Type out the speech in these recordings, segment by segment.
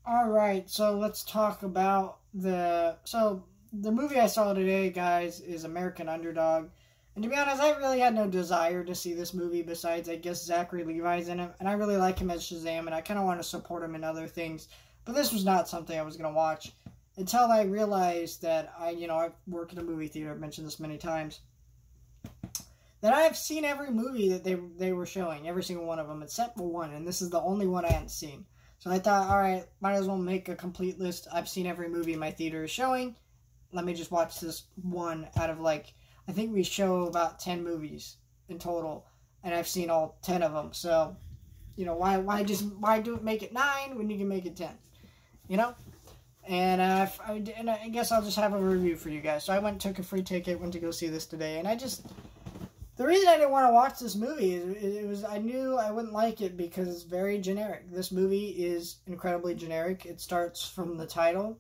Alright, so let's talk about the movie I saw today, guys, is American Underdog. And to be honest, I really had no desire to see this movie besides, I guess, Zachary Levi's in it. And I really like him as Shazam, and I kind of want to support him in other things. But this was not something I was going to watch until I realized that I work in a movie theater. I've mentioned this many times. That I have seen every movie that they were showing, every single one of them, except for one. And this is the only one I hadn't seen. So I thought, alright, might as well make a complete list. I've seen every movie my theater is showing. Let me just watch this one out of, like, I think we show about 10 movies in total. And I've seen all 10 of them. So, why make it 9 when you can make it 10? And I guess I'll just have a review for you guys. So I took a free ticket, went to go see this today. And the reason I didn't want to watch this movie is I knew I wouldn't like it because it's very generic. This movie is incredibly generic. It starts from the title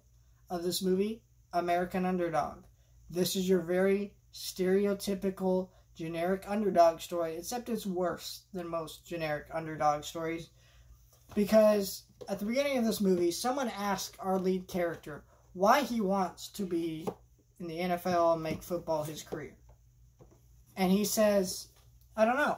of this movie, American Underdog. This is your very stereotypical generic underdog story, except it's worse than most generic underdog stories. Because at the beginning of this movie, someone asked our lead character why he wants to be in the NFL and make football his career. And he says, I don't know.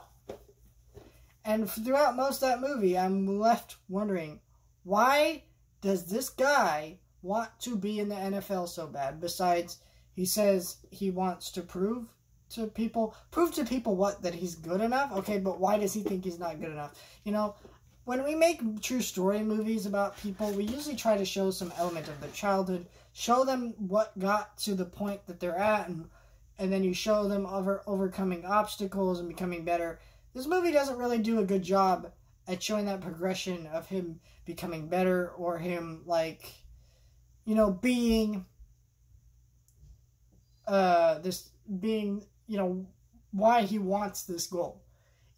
And throughout most of that movie, I'm left wondering, why does this guy want to be in the NFL so bad? Besides, he says he wants to prove to people what? That he's good enough? Okay, but why does he think he's not good enough? When we make true story movies about people, we usually try to show some element of their childhood, show them what got to the point that they're at, and then you show them overcoming obstacles and becoming better. This movie doesn't really do a good job at showing that progression of him becoming better or him, being why he wants this goal.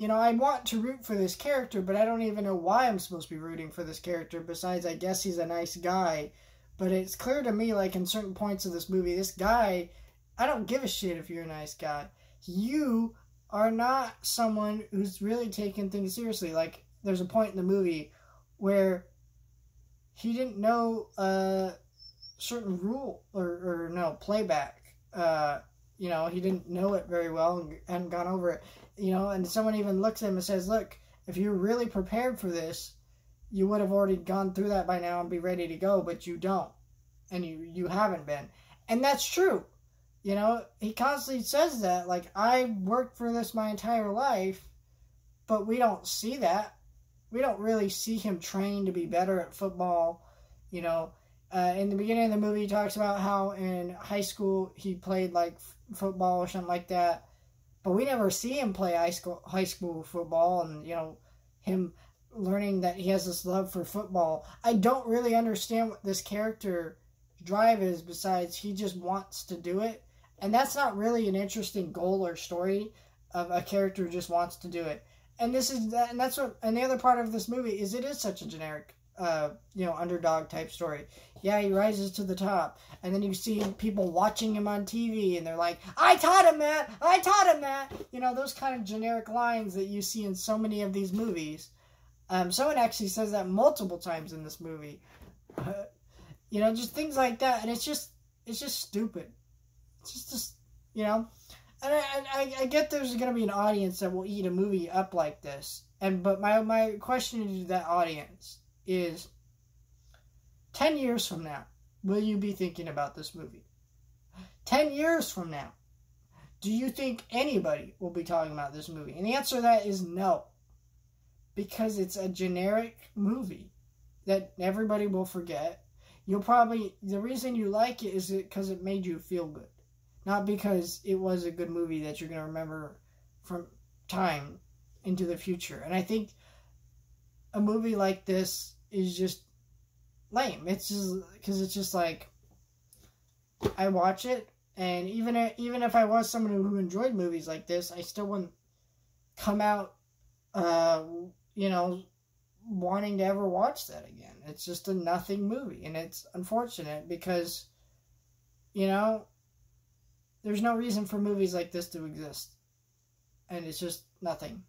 I want to root for this character, but I don't even know why I'm supposed to be rooting for this character, besides I guess he's a nice guy. But it's clear to me, in certain points of this movie, this guy, I don't give a shit if you're a nice guy. You are not someone who's really taking things seriously. There's a point in the movie where he didn't know a certain rule or playback. He didn't know it very well and hadn't gone over it. And someone even looks at him and says, look, if you're really prepared for this, you would have already gone through that by now and be ready to go, but you don't. And you haven't been. And that's true. He constantly says that, I worked for this my entire life, but we don't see that. We don't really see him train to be better at football. In the beginning of the movie, he talks about how in high school he played, football or something like that. But we never see him play high school football and, him learning that he has this love for football. I don't really understand what this character drive is besides he just wants to do it. And that's not really an interesting goal or story of a character who just wants to do it. And this is that, and that's what. And the other part of this movie is it is such a generic, underdog type story. Yeah, he rises to the top, and then you see people watching him on TV, and they're like, "I taught him that. I taught him that." Those kind of generic lines that you see in so many of these movies. Someone actually says that multiple times in this movie. Just things like that, and it's just stupid. It's just and I get there's going to be an audience that will eat a movie up like this, but my question to that audience is, 10 years from now, will you be thinking about this movie? 10 years from now, do you think anybody will be talking about this movie? And the answer to that is no, because it's a generic movie that everybody will forget. The reason you like it is because it made you feel good. Not because it was a good movie that you're going to remember from time into the future. And I think a movie like this is just lame. It's just because it's just I watch it, and even if I was someone who enjoyed movies like this, I still wouldn't come out, wanting to ever watch that again. It's just a nothing movie, and it's unfortunate because, there's no reason for movies like this to exist. And it's just nothing.